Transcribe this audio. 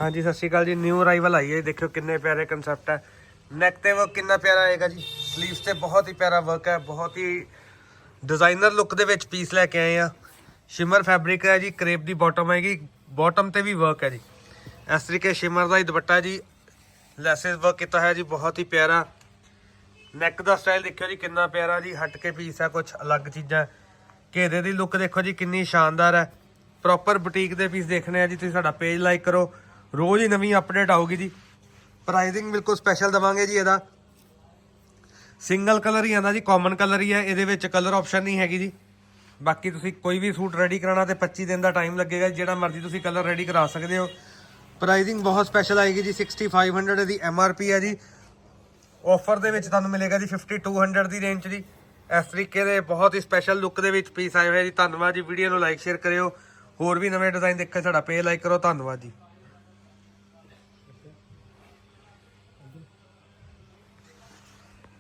हाँ जी, सत श्री अकाल जी। न्यू अराइवल आई है, देखो कितने प्यारे कंसेप्ट है। नेक ते वर्क कितना प्यारा आएगा जी। स्लीव्स ते बहुत ही प्यारा वर्क है, बहुत ही डिजाइनर लुक दे विच पीस लेके आए हैं। शिमर फैब्रिक है जी, क्रेप दी बॉटम आएगी, बॉटम ते भी वर्क है जी। इस तरीके शिमर का ही दुपट्टा जी, लैसेस वर्क किया है जी, बहुत ही प्यारा। नैक का स्टाइल देखो जी कितना प्यारा जी, हट के पीस है, कुछ अलग चीज़ा। घेरे की लुक देखो जी कितनी शानदार है। प्रॉपर बुटीक के पीस देखने हैं जी, तुम साडा पेज लाइक करो, रोज़ ही नवी अपडेट आऊगी जी। प्राइसिंग बिल्कुल स्पैशल देवांगे जी। ਇਹਦਾ सिंगल कलर ही आंदा जी, कॉमन कलर ही है, ये कलर ऑप्शन नहीं हैगी जी। बाकी तुसी कोई भी सूट रेडी कराना तो 25 दिन का टाइम लगेगा, जिहड़ा मर्जी तुसी कलर रेडी करा सकते हो। प्राइसिंग बहुत स्पैशल आएगी जी, 6500 की MRP है जी। ऑफर ਦੇ ਵਿੱਚ ਤੁਹਾਨੂੰ ਮਿਲੇਗਾ ਜੀ 5200 ਦੀ ਰੇਂਜ ਦੀ। ਇਸ ਤਰੀਕੇ ਦੇ ਬਹੁਤ ਹੀ ਸਪੈਸ਼ਲ ਲੁੱਕ ਦੇ ਵਿੱਚ ਪੀਸ ਆਏ ਹੋਏ ਜੀ। ਧੰਨਵਾਦ ਜੀ, ਵੀਡੀਓ ਨੂੰ ਲਾਈਕ ਸ਼ੇਅਰ ਕਰਿਓ। ਹੋਰ ਵੀ ਨਵੇਂ ਡਿਜ਼ਾਈਨ ਦੇਖਣ ਸਾਡਾ ਪੇਜ ਲਾਈਕ ਕਰੋ। ਧੰਨਵਾਦ ਜੀ।